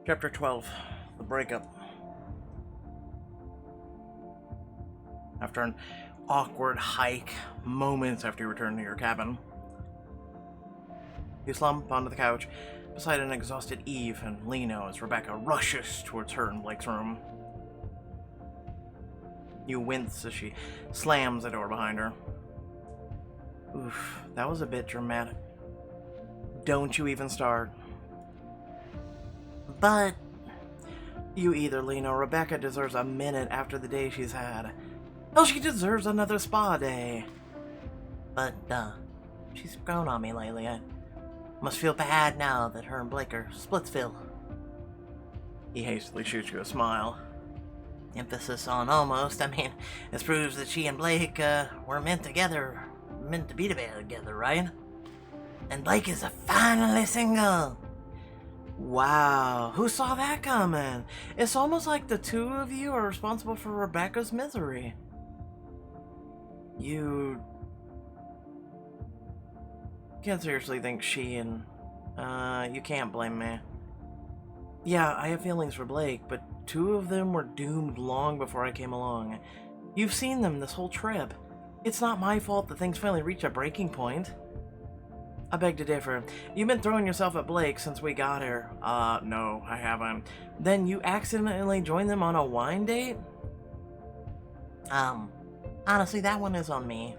Chapter 12, The Breakup. After an awkward hike, moments after you return to your cabin, you slump onto the couch beside an exhausted Eve and Lino as Rebecca rushes towards her and Blake's room. You wince as she slams the door behind her. Oof, that was a bit dramatic. Don't you even start. But you either, Lino. Rebecca deserves a minute after the day she's had. Hell, she deserves another spa day. But, she's grown on me lately. I must feel bad now that her and Blake are Splitsville. He hastily shoots you a smile. Emphasis on almost. I mean, this proves that she and Blake, were meant to be together, right? And Blake is finally single. Wow, who saw that coming? It's almost like the two of you are responsible for Rebecca's misery. You can't seriously think she and, you can't blame me. Yeah, I have feelings for Blake, but two of them were doomed long before I came along. You've seen them this whole trip. It's not my fault that things finally reached a breaking point. I beg to differ. You've been throwing yourself at Blake since we got here. No, I haven't. Then you accidentally joined them on a wine date? Honestly, that one is on me.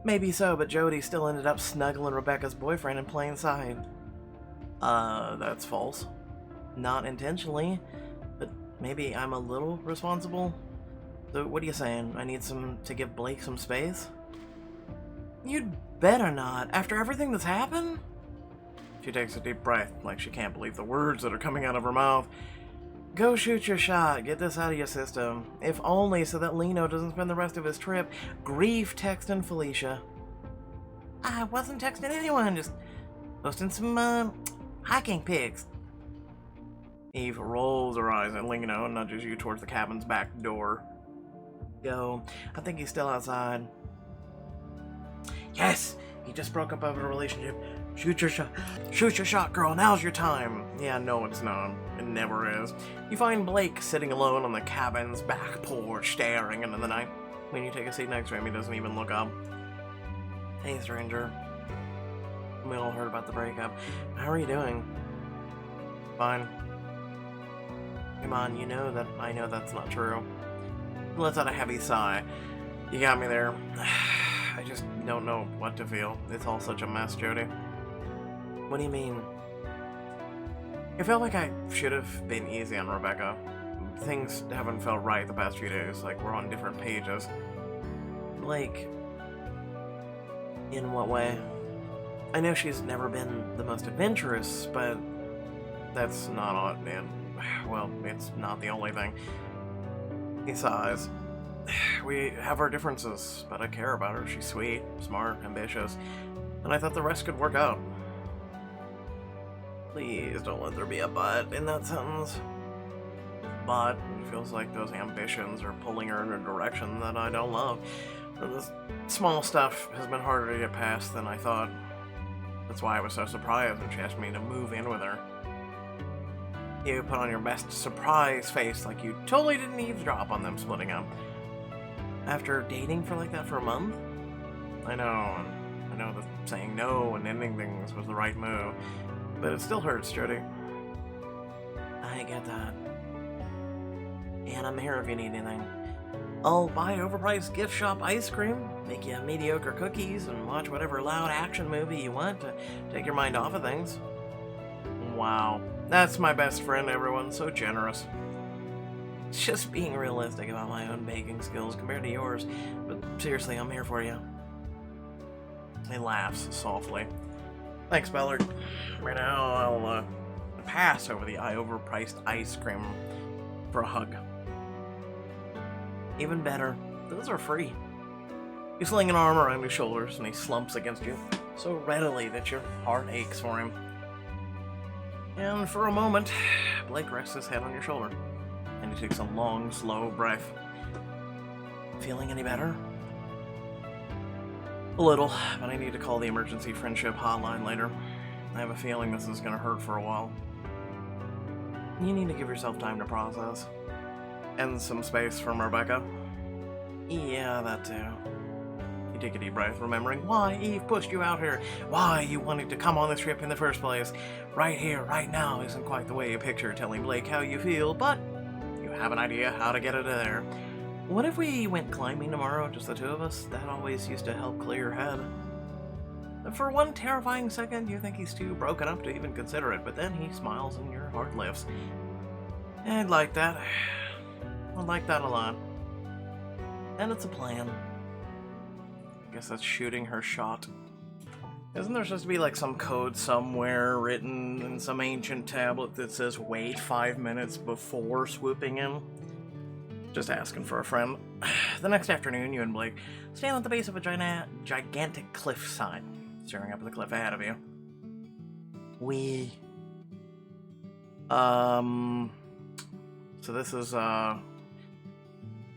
Maybe so, but Jody still ended up snuggling Rebecca's boyfriend in plain sight. That's false. Not intentionally, but maybe I'm a little responsible. So what are you saying? I need to give Blake some space? You'd better not, after everything that's happened? She takes a deep breath, like she can't believe the words that are coming out of her mouth. Go shoot your shot, get this out of your system. If only so that Lino doesn't spend the rest of his trip grief texting Felicia. I wasn't texting anyone, just posting some, hiking pics. Eve rolls her eyes at Lino and nudges you towards the cabin's back door. Go, I think he's still outside. Yes! He just broke up over a relationship. Shoot your shot. Shoot your shot, girl. Now's your time. Yeah, no, it's not. It never is. You find Blake sitting alone on the cabin's back porch, staring into the night. When you take a seat next to him, he doesn't even look up. Hey, stranger. We all heard about the breakup. How are you doing? Fine. Come on, you know that I know that's not true. He lets out a heavy sigh. You got me there. I just don't know what to feel. It's all such a mess, Jody. What do you mean? It felt like I should have been easy on Rebecca. Things haven't felt right the past few days, like we're on different pages. Blake... In what way? I know she's never been the most adventurous, but that's not all, man. Well, it's not the only thing. He sighs. We have our differences, but I care about her. She's sweet, smart, ambitious, and I thought the rest could work out. Please don't let there be a but in that sentence. But it feels like those ambitions are pulling her in a direction that I don't love. And this small stuff has been harder to get past than I thought. That's why I was so surprised when she asked me to move in with her. You put on your best surprise face like you totally didn't eavesdrop on them splitting up. After dating for like that for a month? I know that saying no and ending things was the right move, but it still hurts, Jody. I get that. And I'm here if you need anything. I'll buy overpriced gift shop ice cream, make you mediocre cookies, and watch whatever loud action movie you want to take your mind off of things. Wow, that's my best friend, everyone. So generous. Just being realistic about my own baking skills compared to yours, but seriously, I'm here for you. He laughs softly. Thanks, Bellard. Right now, I'll pass over the overpriced ice cream for a hug. Even better, those are free. You sling an arm around his shoulders, and he slumps against you so readily that your heart aches for him. And for a moment, Blake rests his head on your shoulder. And he takes a long, slow breath. Feeling any better? A little, but I need to call the emergency friendship hotline later. I have a feeling this is going to hurt for a while. You need to give yourself time to process. And some space from Rebecca. Yeah, that too. You take a deep breath, remembering why Eve pushed you out here, why you wanted to come on this trip in the first place. Right here, right now isn't quite the way you picture telling Blake how you feel, but you have an idea how to get it there. What if we went climbing tomorrow, just the two of us? That always used to help clear your head. For one terrifying second, you think he's too broken up to even consider it, but then he smiles and your heart lifts. I'd like that. I'd like that a lot. And it's a plan. I guess that's shooting her shot. Isn't there supposed to be like some code somewhere written in some ancient tablet that says wait 5 minutes before swooping in? Just asking for a friend. The next afternoon, you and Blake stand at the base of a gigantic cliffside, staring up at the cliff ahead of you. So this is,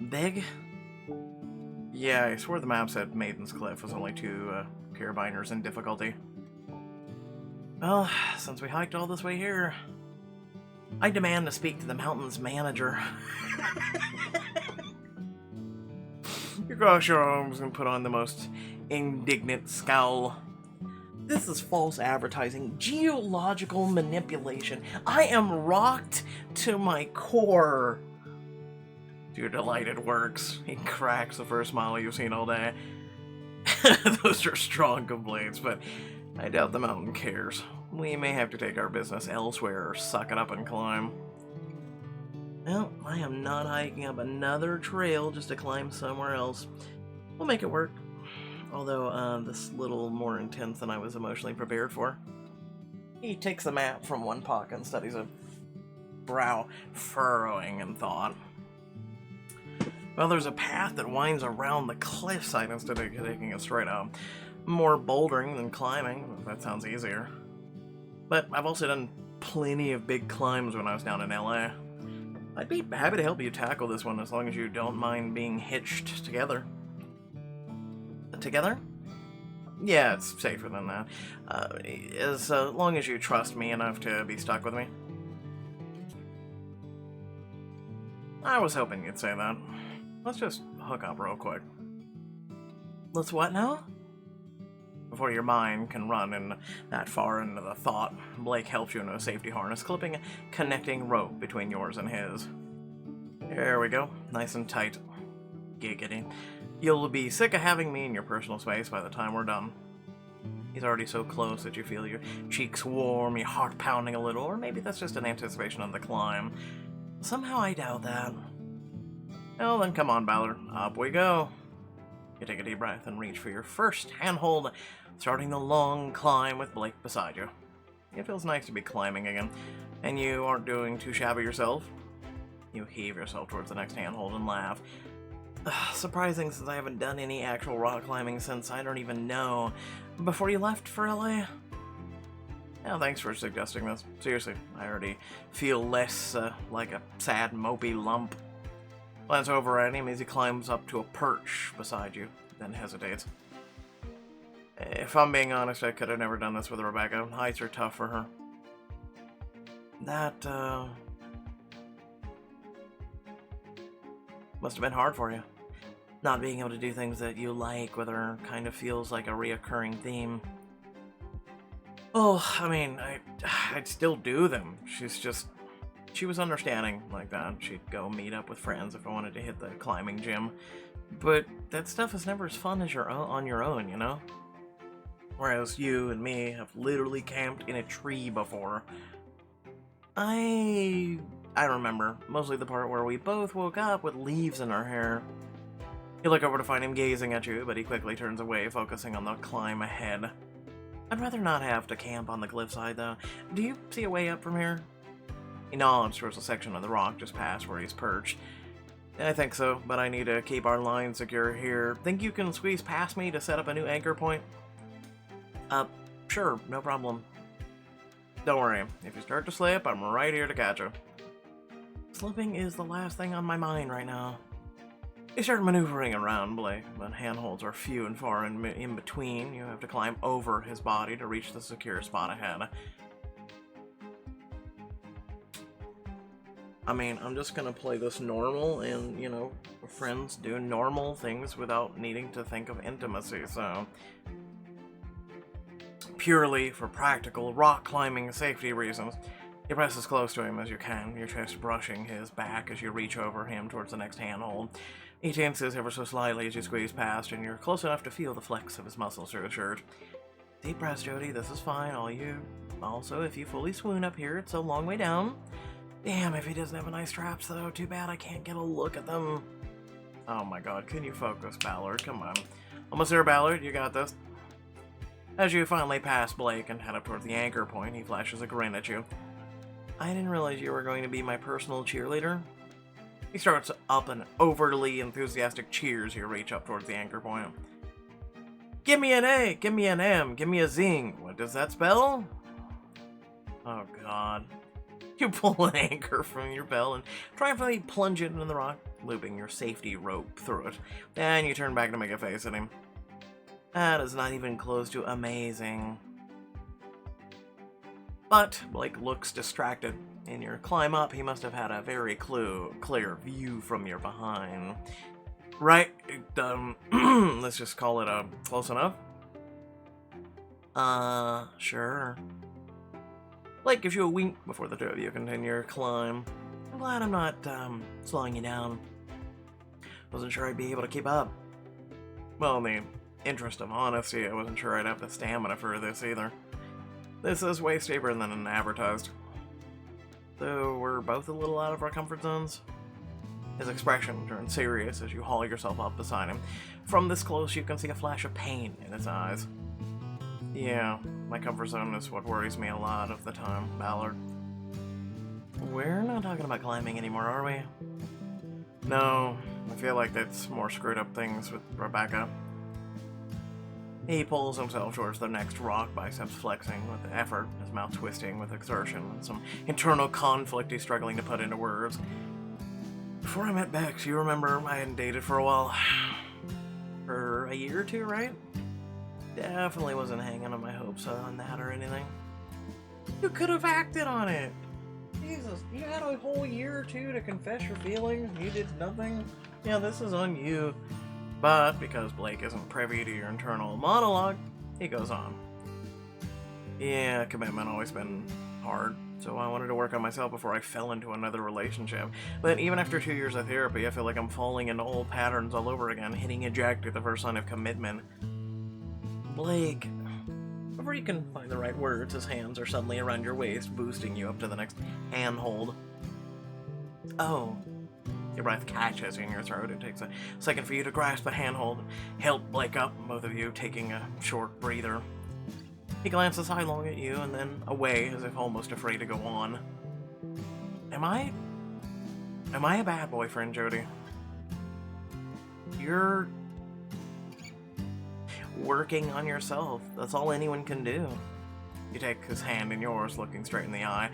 big? Yeah, I swore the map said Maiden's Cliff was only 2 carabiners in difficulty. Well, since we hiked all this way here, I demand to speak to the mountain's manager. You cross your arms and put on the most indignant scowl. This is false advertising, geological manipulation. I am rocked to my core. Your delighted works. He cracks the first smile you've seen all day. Those are strong complaints, but I doubt the mountain cares. We may have to take our business elsewhere or suck it up and climb. Well, I am not hiking up another trail just to climb somewhere else. We'll make it work. Although, this a little more intense than I was emotionally prepared for. He takes the map from one pocket and studies a brow furrowing in thought. Well, there's a path that winds around the cliffside instead of taking it straight up. More bouldering than climbing, that sounds easier. But I've also done plenty of big climbs when I was down in LA. I'd be happy to help you tackle this one as long as you don't mind being hitched together. Together? Yeah, it's safer than that. As long as you trust me enough to be stuck with me. I was hoping you'd say that. Let's just hook up real quick. Let's what now? Before your mind can run in that far into the thought, Blake helps you into a safety harness, clipping a connecting rope between yours and his. There we go, nice and tight. Giggity. You'll be sick of having me in your personal space by the time we're done. He's already so close that you feel your cheeks warm, your heart pounding a little, or maybe that's just an anticipation of the climb. Somehow I doubt that. Well, then come on, Ballard. Up we go. You take a deep breath and reach for your first handhold, starting the long climb with Blake beside you. It feels nice to be climbing again, and you aren't doing too shabby yourself. You heave yourself towards the next handhold and laugh. Surprising, since I haven't done any actual rock climbing since I don't even know. Before you left for LA? Yeah, thanks for suggesting this. Seriously, I already feel less like a sad, mopey lump. Glance over at him as he climbs up to a perch beside you, then hesitates. If I'm being honest, I could have never done this with Rebecca. Heights are tough for her. That, must have been hard for you. Not being able to do things that you like with her kind of feels like a reoccurring theme. Oh, I mean, I'd still do them. She was understanding like that. She'd go meet up with friends if I wanted to hit the climbing gym. But that stuff is never as fun as on your own, you know? Whereas you and me have literally camped in a tree before. I remember, mostly the part where we both woke up with leaves in our hair. You look over to find him gazing at you, but he quickly turns away, focusing on the climb ahead. I'd rather not have to camp on the cliffside, though. Do you see a way up from here? He nods towards a section of the rock just past where he's perched. I think so, but I need to keep our line secure here. Think you can squeeze past me to set up a new anchor point? Sure, no problem. Don't worry, if you start to slip, I'm right here to catch you. Slipping is the last thing on my mind right now. You start maneuvering around Blake, but handholds are few and far in between. You have to climb over his body to reach the secure spot ahead. I mean, I'm just gonna play this normal and, friends do normal things without needing to think of intimacy, so... Purely for practical rock climbing safety reasons, you press as close to him as you can, your chest brushing his back as you reach over him towards the next handhold. He tenses ever so slightly as you squeeze past, and you're close enough to feel the flex of his muscles through his shirt. Deep breaths, Jody, this is fine, Also, if you fully swoon up here, it's a long way down. Damn, if he doesn't have nice straps, though, too bad I can't get a look at them. Oh my god, can you focus, Ballard? Come on. Almost there, Ballard, you got this. As you finally pass Blake and head up towards the anchor point, he flashes a grin at you. I didn't realize you were going to be my personal cheerleader. He starts up an overly enthusiastic cheer as you reach up towards the anchor point. Give me an A, give me an M, give me a zing. What does that spell? Oh god. You pull an anchor from your bell and triumphantly plunge it into the rock, looping your safety rope through it. Then you turn back to make a face at him. That is not even close to amazing. But Blake looks distracted. In your climb up, he must have had a very clear view from your behind. Right, let's just call it close enough? Sure. Blake gives you a wink before the two of you continue your climb. I'm glad I'm not, slowing you down. Wasn't sure I'd be able to keep up. Well, in the interest of honesty, I wasn't sure I'd have the stamina for this either. This is way steeper than advertised. So we're both a little out of our comfort zones. His expression turns serious as you haul yourself up beside him. From this close, you can see a flash of pain in his eyes. Yeah, my comfort zone is what worries me a lot of the time, Ballard. We're not talking about climbing anymore, are we? No, I feel like that's more screwed up things with Rebecca. He pulls himself towards the next rock, biceps flexing with effort, his mouth twisting with exertion, and some internal conflict he's struggling to put into words. Before I met Bex, you remember I hadn't dated for a while. For a year or two, right? Definitely wasn't hanging on my hopes on that or anything. You could have acted on it! Jesus, you had a whole year or two to confess your feelings, and you did nothing? Yeah, this is on you. But because Blake isn't privy to your internal monologue, he goes on. Yeah, commitment always been hard, so I wanted to work on myself before I fell into another relationship. But even after 2 years of therapy, I feel like I'm falling into old patterns all over again, hitting eject at the first sign of commitment. Blake, before you can find the right words, his hands are suddenly around your waist, boosting you up to the next handhold. Oh. Your breath catches in your throat. It takes a second for you to grasp the handhold and help Blake up, both of you taking a short breather. He glances sidelong at you and then away, as if almost afraid to go on. Am I a bad boyfriend, Jody? You're working on yourself. That's all anyone can do. You take his hand in yours, looking straight in the eye.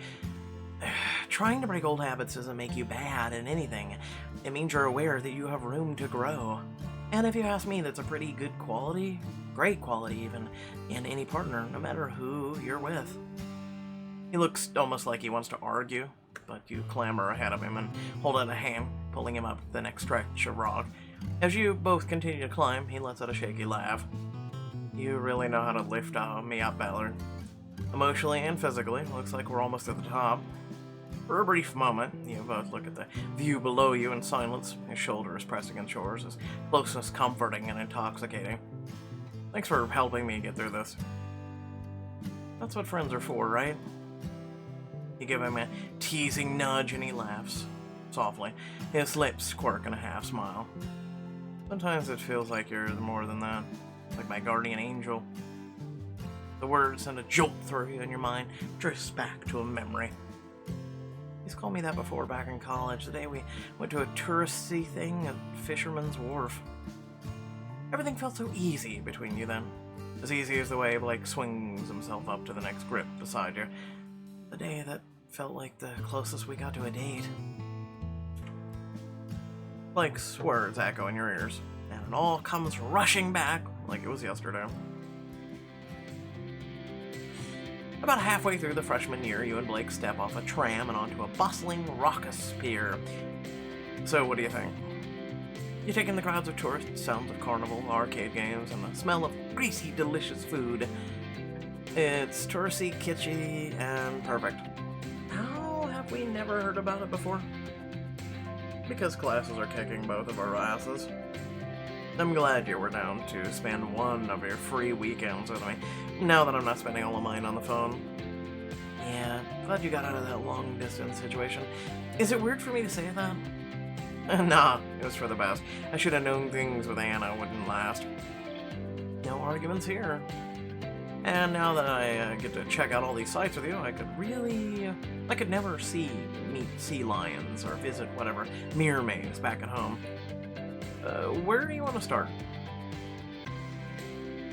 Trying to break old habits doesn't make you bad at anything. It means you're aware that you have room to grow. And if you ask me, that's a pretty good quality, great quality even, in any partner, no matter who you're with. He looks almost like he wants to argue, but you clamber ahead of him and hold out a hand, pulling him up the next stretch of rock. As you both continue to climb, he lets out a shaky laugh. You really know how to lift me up, Ballard. Emotionally and physically, looks like we're almost at the top. For a brief moment, you both look at the view below you in silence. His shoulder is pressed against yours, his closeness comforting and intoxicating. Thanks for helping me get through this. That's what friends are for, right? You give him a teasing nudge and he laughs, softly. His lips quirk in a half smile. Sometimes it feels like you're more than that, like my guardian angel. The words send a jolt through you and your mind drifts back to a memory. He's called me that before back in college, the day we went to a touristy thing at Fisherman's Wharf. Everything felt so easy between you then. As easy as the way Blake swings himself up to the next grip beside you. The day that felt like the closest we got to a date. Blake's words echo in your ears, and it all comes rushing back like it was yesterday. About halfway through the freshman year, you and Blake step off a tram and onto a bustling, raucous pier. So, what do you think? You take in the crowds of tourists, sounds of carnival, arcade games, and the smell of greasy, delicious food. It's touristy, kitschy, and perfect. How have we never heard about it before? Because classes are kicking both of our asses. I'm glad you were down to spend one of your free weekends with me, now that I'm not spending all of mine on the phone. Yeah, glad you got out of that long-distance situation. Is it weird for me to say that? Nah, it was for the best. I should have known things with Anna wouldn't last. No arguments here. And now that I get to check out all these sites with you, I could never meet sea lions or visit whatever mirror maze back at home. Where do you want to start?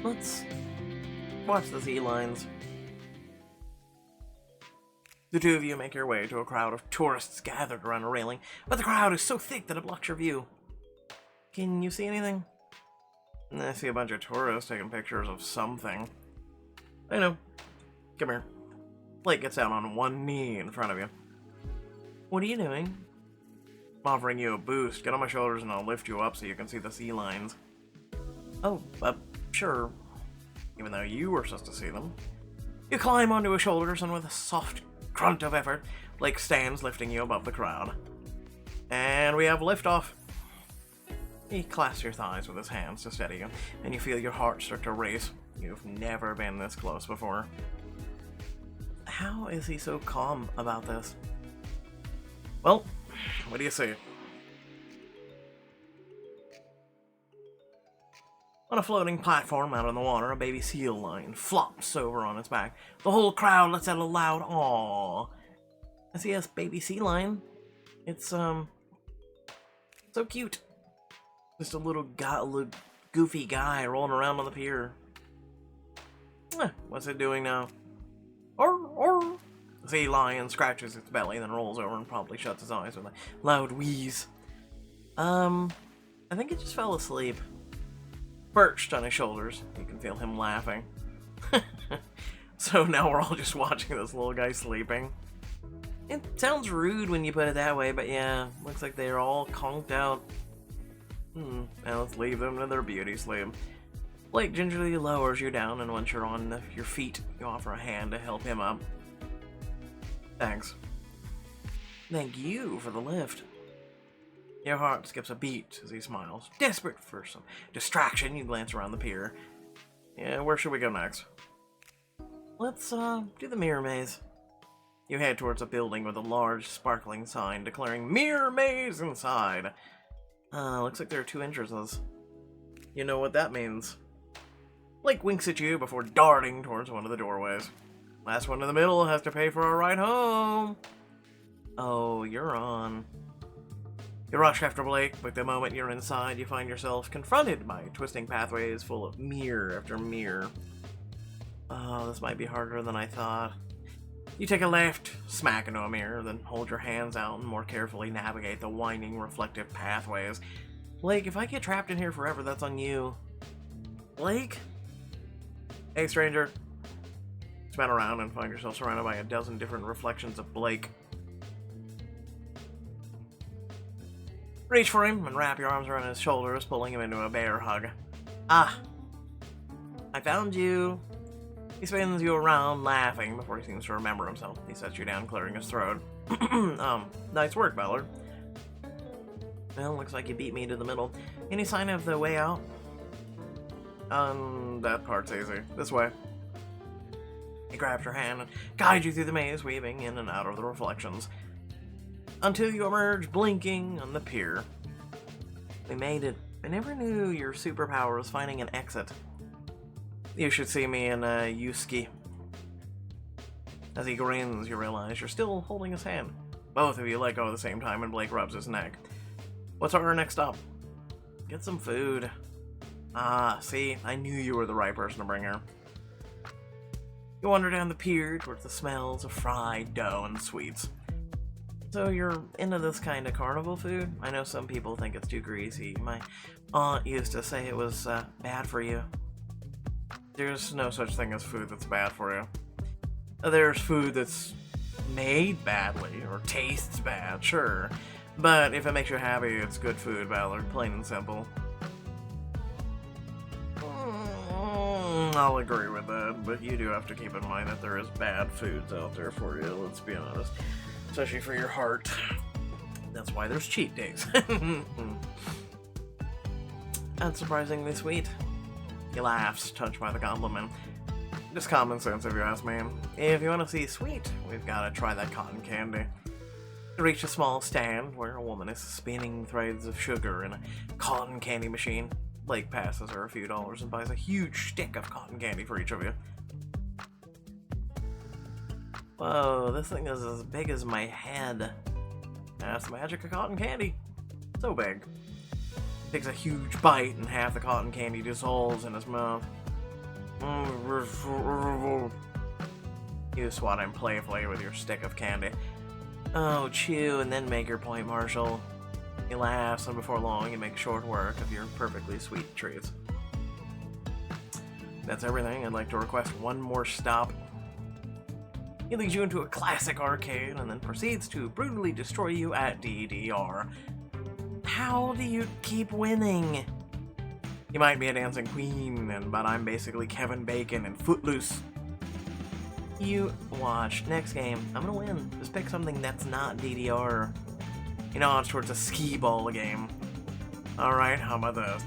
Let's watch the sea lions. The two of you make your way to a crowd of tourists gathered around a railing, but the crowd is so thick that it blocks your view. Can you see anything? I see a bunch of tourists taking pictures of something. I know. Come here. Blake gets down on one knee in front of you. What are you doing? I'm offering you a boost. Get on my shoulders and I'll lift you up so you can see the sea lions. Oh, sure. Even though you were supposed to see them. You climb onto his shoulders and with a soft grunt of effort, Blake stands lifting you above the crowd. And we have liftoff. He clasps your thighs with his hands to steady you, and you feel your heart start to race. You've never been this close before. How is he so calm about this? Well, what do you see? On a floating platform out on the water, a baby seal lion flops over on its back. The whole crowd lets out a loud aww. I see a baby sea lion. It's, so cute. Just a little goofy guy rolling around on the pier. What's it doing now? Or. The sea lion scratches its belly, then rolls over and probably shuts his eyes with a loud wheeze. I think it just fell asleep. Perched on his shoulders, you can feel him laughing. So now we're all just watching this little guy sleeping. It sounds rude when you put it that way, but yeah, looks like they're all conked out. Now let's leave them to their beauty sleep. Blake gingerly lowers you down, and once you're on your feet, you offer a hand to help him up. Thanks. Thank you for the lift. Your heart skips a beat as he smiles. Desperate for some distraction, you glance around the pier. Yeah, where should we go next? Let's, do the mirror maze. You head towards a building with a large, sparkling sign declaring Mirror Maze inside. Looks like there are 2 entrances. You know what that means. Blake winks at you before darting towards one of the doorways. Last one in the middle has to pay for our ride home. Oh, you're on. You rush after Blake, but the moment you're inside, you find yourself confronted by twisting pathways full of mirror after mirror. Oh, this might be harder than I thought. You take a left, smack into a mirror, then hold your hands out and more carefully navigate the winding, reflective pathways. Blake, if I get trapped in here forever, that's on you. Blake? Hey, stranger. Spin around and find yourself surrounded by a dozen different reflections of Blake. Reach for him and wrap your arms around his shoulders, pulling him into a bear hug. Ah! I found you. He spins you around, laughing, before he seems to remember himself. He sets you down, clearing his throat. Nice work, Ballard. Well, looks like you beat me to the middle. Any sign of the way out? That part's easy. This way. He grabs your hand and guides you through the maze, weaving in and out of the reflections, until you emerge blinking on the pier. We made it. I never knew your superpower was finding an exit. You should see me in Yusuke. As he grins, you realize you're still holding his hand. Both of you let go at the same time, and Blake rubs his neck. What's our next stop? Get some food. Ah, see, I knew you were the right person to bring her. You wander down the pier towards the smells of fried dough and sweets. So you're into this kind of carnival food? I know some people think it's too greasy. My aunt used to say it was bad for you. There's no such thing as food that's bad for you. There's food that's made badly or tastes bad, sure. But if it makes you happy, it's good food, Ballard, plain and simple. I'll agree with that, but you do have to keep in mind that there is bad foods out there for you, let's be honest. Especially for your heart. That's why there's cheat days. Unsurprisingly sweet. He laughs, touched by the compliment. Just common sense if you ask me. If you want to see sweet, we've got to try that cotton candy. You reach a small stand where a woman is spinning threads of sugar in a cotton candy machine. Blake passes her a few dollars and buys a huge stick of cotton candy for each of you. Whoa, this thing is as big as my head. That's the magic of cotton candy. So big. He takes a huge bite and half the cotton candy dissolves in his mouth. You swat him playfully with your stick of candy. Oh, chew and then make your point, Marshall. He laughs, and before long you make short work of your perfectly sweet treats. That's everything. I'd like to request one more stop. He leads you into a classic arcade and then proceeds to brutally destroy you at DDR. How do you keep winning? You might be a dancing queen, but I'm basically Kevin Bacon and Footloose. You watch. Next game, I'm gonna win. Just pick something that's not DDR. You know, it's towards a skee-ball game. Alright, how about this?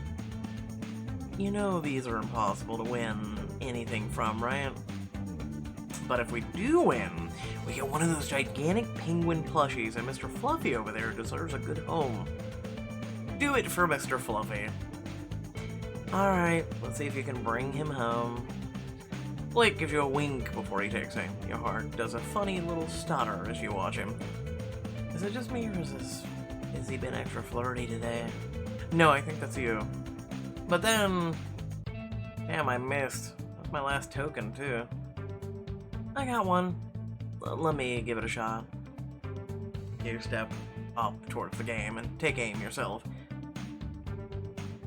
You know these are impossible to win anything from, right? But if we do win, we get one of those gigantic penguin plushies, and Mr. Fluffy over there deserves a good home. Do it for Mr. Fluffy. Alright, let's see if you can bring him home. Blake gives you a wink before he takes aim. Your heart does a funny little stutter as you watch him. Is it just me, or has he been extra flirty today? No, I think that's you. But then... Damn, I missed. That's my last token, too. I got one. Let me give it a shot. You step up towards the game and take aim yourself.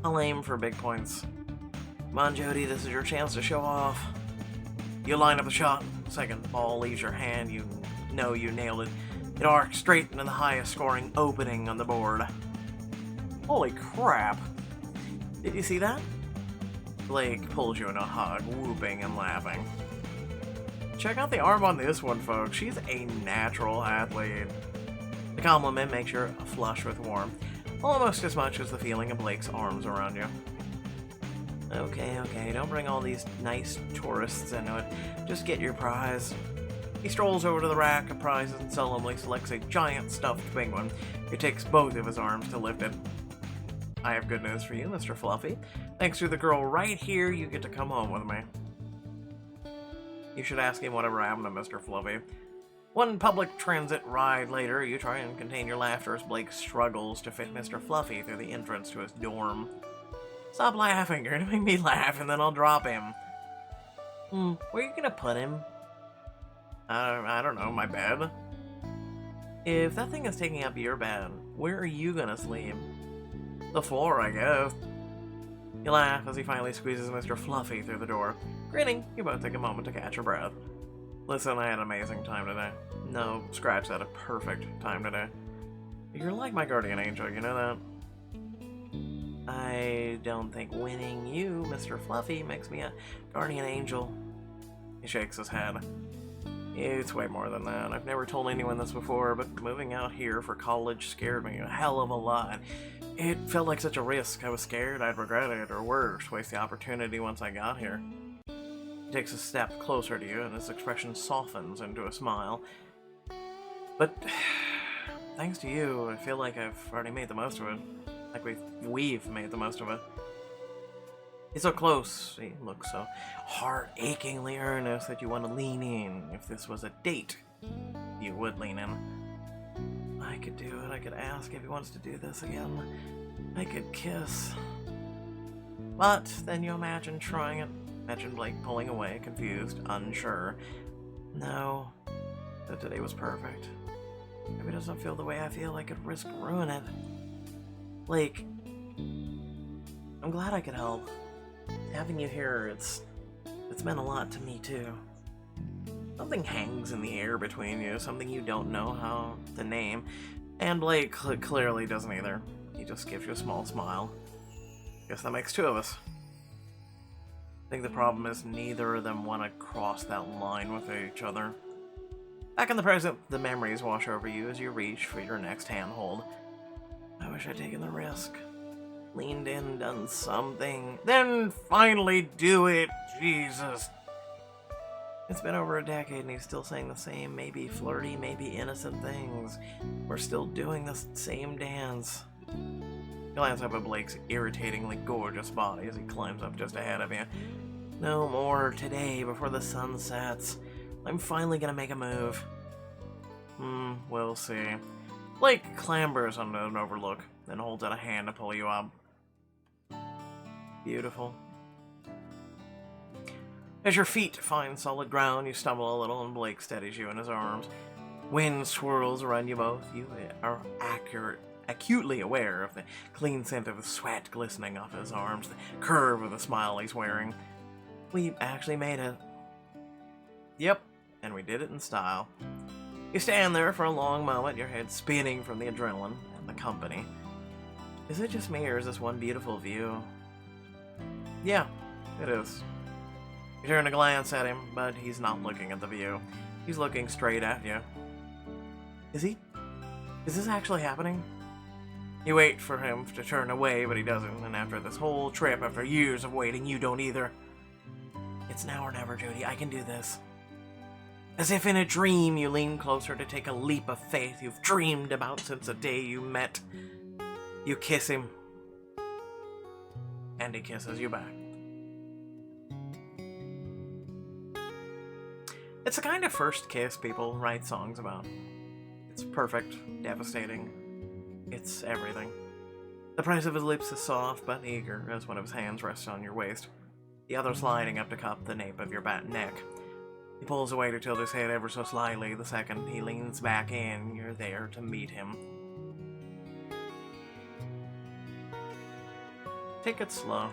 I'll aim for big points. Come on, Jody, this is your chance to show off. You line up a shot. Second ball leaves your hand. You know you nailed it. It arcs straight into the highest scoring opening on the board. Holy crap. Did you see that? Blake pulls you in a hug, whooping and laughing. Check out the arm on this one, folks. She's a natural athlete. The compliment makes you flush with warmth, almost as much as the feeling of Blake's arms around you. Okay, don't bring all these nice tourists into it. Just get your prize. He strolls over to the rack of prizes and solemnly selects a giant stuffed penguin. He takes both of his arms to lift it. I have good news for you, Mr. Fluffy. Thanks to the girl right here, you get to come home with me. You should ask him whatever happened to Mr. Fluffy. One public transit ride later, you try and contain your laughter as Blake struggles to fit Mr. Fluffy through the entrance to his dorm. Stop laughing, you're gonna make me laugh and then I'll drop him. Where are you gonna put him? I don't know, my bed? If that thing is taking up your bed, where are you gonna sleep? The floor, I guess. You laugh as he finally squeezes Mr. Fluffy through the door. Grinning, you both take a moment to catch your breath. Listen, I had an amazing time today. No, scratch that, a perfect time today. You're like my guardian angel, you know that? I don't think winning you, Mr. Fluffy, makes me a guardian angel. He shakes his head. It's way more than that. I've never told anyone this before, but moving out here for college scared me a hell of a lot. It felt like such a risk. I was scared I'd regret it, or worse, waste the opportunity once I got here. He takes a step closer to you, and his expression softens into a smile. But thanks to you, I feel like I've already made the most of it. Like we've made the most of it. He's so close. He looks so heart-achingly earnest that you want to lean in. If this was a date, you would lean in. I could do it. I could ask if he wants to do this again. I could kiss. But then you imagine trying it. Imagine Blake pulling away, confused, unsure. No, that today was perfect. If it doesn't feel the way I feel, I could risk ruining it. Blake, I'm glad I could help. Having you here, it's meant a lot to me too. Something something hangs in the air between you, something you don't know how to name. And Blake clearly doesn't either. He just gives you a small smile. Guess that makes two of us. I think the problem is neither of them want to cross that line with each other. Back in the present, the memories wash over you as you reach for your next handhold. I wish I'd taken the risk. Leaned in, done something. Then finally do it, Jesus. It's been over a decade and he's still saying the same, maybe flirty, maybe innocent things. We're still doing the same dance. You glance up at Blake's irritatingly gorgeous body as he climbs up just ahead of you. No more today before the sun sets. I'm finally gonna make a move. We'll see. Blake clambers under an overlook, then holds out a hand to pull you up. Beautiful. As your feet find solid ground, you stumble a little and Blake steadies you in his arms. Wind swirls around you both. You are acutely aware of the clean scent of the sweat glistening off his arms, the curve of the smile he's wearing. We actually made it. Yep, and we did it in style. You stand there for a long moment, your head spinning from the adrenaline and the company. Is it just me, or is this one beautiful view? Yeah, it is. You turn to glance at him, but he's not looking at the view. He's looking straight at you. Is this actually happening? You wait for him to turn away, but he doesn't, and after this whole trip, after years of waiting, you don't either. It's now or never, Jody. I can do this. As if in a dream, you lean closer to take a leap of faith you've dreamed about since the day you met. You kiss him. And he kisses you back. It's the kind of first kiss people write songs about. It's perfect, devastating. It's everything. The press of his lips is soft but eager as one of his hands rests on your waist, the other sliding up to cup the nape of your neck. He pulls away to tilt his head ever so slightly. The second he leans back in, you're there to meet him. Take it slow.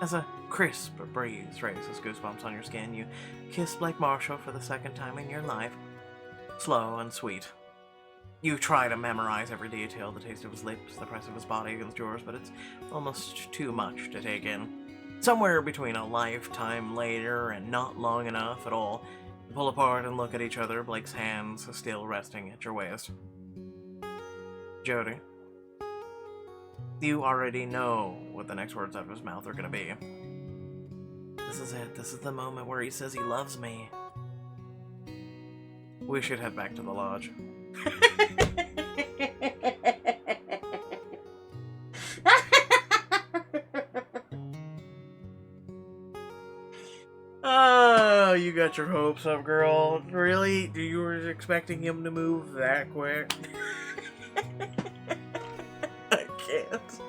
As a crisp breeze raises goosebumps on your skin, you kiss Blake Marshall for the second time in your life. Slow and sweet. You try to memorize every detail, the taste of his lips, the press of his body against yours, but it's almost too much to take in. Somewhere between a lifetime later and not long enough at all, you pull apart and look at each other, Blake's hands still resting at your waist. Jody, you already know what the next words out of his mouth are going to be. This is it. This is the moment where he says he loves me. We should head back to the lodge. Oh, you got your hopes up, girl. Really? You were expecting him to move that quick? I can't.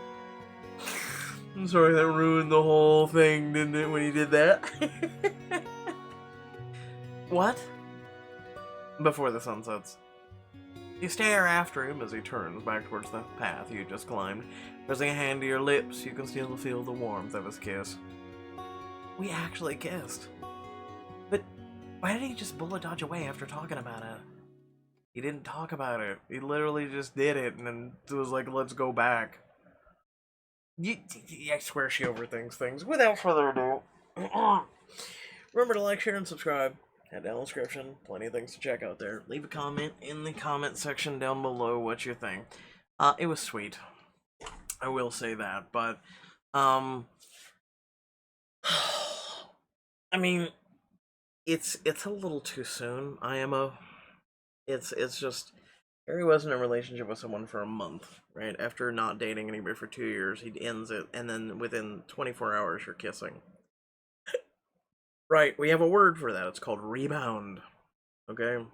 I'm sorry, that ruined the whole thing, didn't it, when he did that? What? Before the sun sets. You stare after him as he turns back towards the path you just climbed. Pressing a hand to your lips, you can still feel the warmth of his kiss. We actually kissed. But why did he just bullet dodge away after talking about it? He didn't talk about it. He literally just did it and then was like, let's go back. I swear she overthinks things. Without further ado, remember to like, share, and subscribe. Head down in the description. Plenty of things to check out there. Leave a comment in the comment section down below what you think. It was sweet. I will say that, but I mean, it's a little too soon. It's just Harry was in a relationship with someone for a month, right? After not dating anybody for 2 years, he ends it, and then within 24 hours, you're kissing. Right, we have a word for that. It's called rebound. Okay?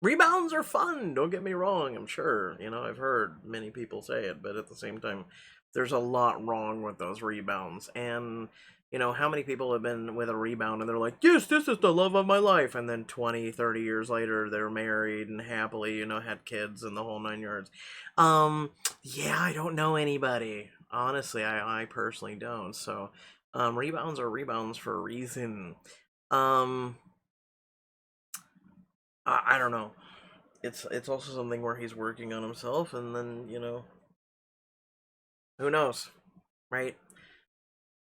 Rebounds are fun, don't get me wrong, I'm sure. You know, I've heard many people say it, but at the same time, there's a lot wrong with those rebounds. And, you know, how many people have been with a rebound and they're like, yes, this is the love of my life. And then 20, 30 years later, they're married and happily, you know, had kids and the whole 9 yards. Yeah, I don't know anybody. Honestly, I personally don't. So, rebounds are rebounds for a reason. I don't know. It's also something where he's working on himself, and then who knows, right?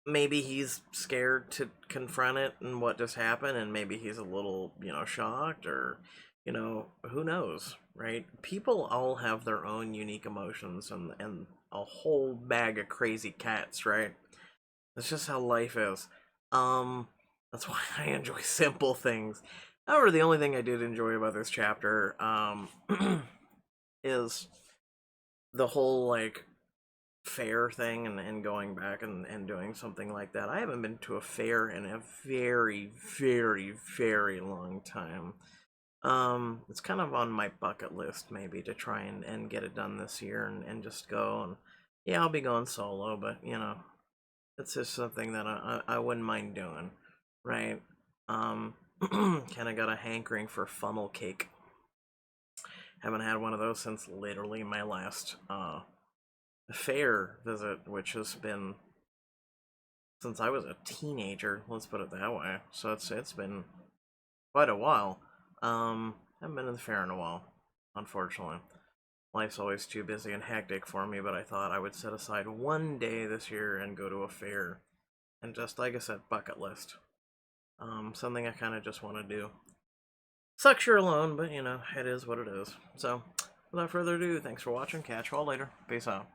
Maybe he's scared to confront it and what just happened, and maybe he's a little shocked, or who knows, right? People all have their own unique emotions, and a whole bag of crazy cats, right? That's just how life is. Um, that's why I enjoy simple things. However, the only thing I did enjoy about this chapter, is the whole like fair thing, and going back and doing something like that. I haven't been to a fair in a very, very, very long time. It's kind of on my bucket list maybe to try and get it done this year, and just go. And yeah, I'll be going solo, but it's just something that I wouldn't mind doing, right? Um, kind of got a hankering for funnel cake. Haven't had one of those since literally my last fair visit, which has been since I was a teenager. Let's put it that way. So it's been quite a while. Haven't been to the fair in a while, unfortunately. Life's always too busy and hectic for me, but I thought I would set aside one day this year and go to a fair. And just like I said, bucket list. Something I kind of just want to do. Sucks you're alone, but it is what it is. So, without further ado, thanks for watching. Catch you all later. Peace out.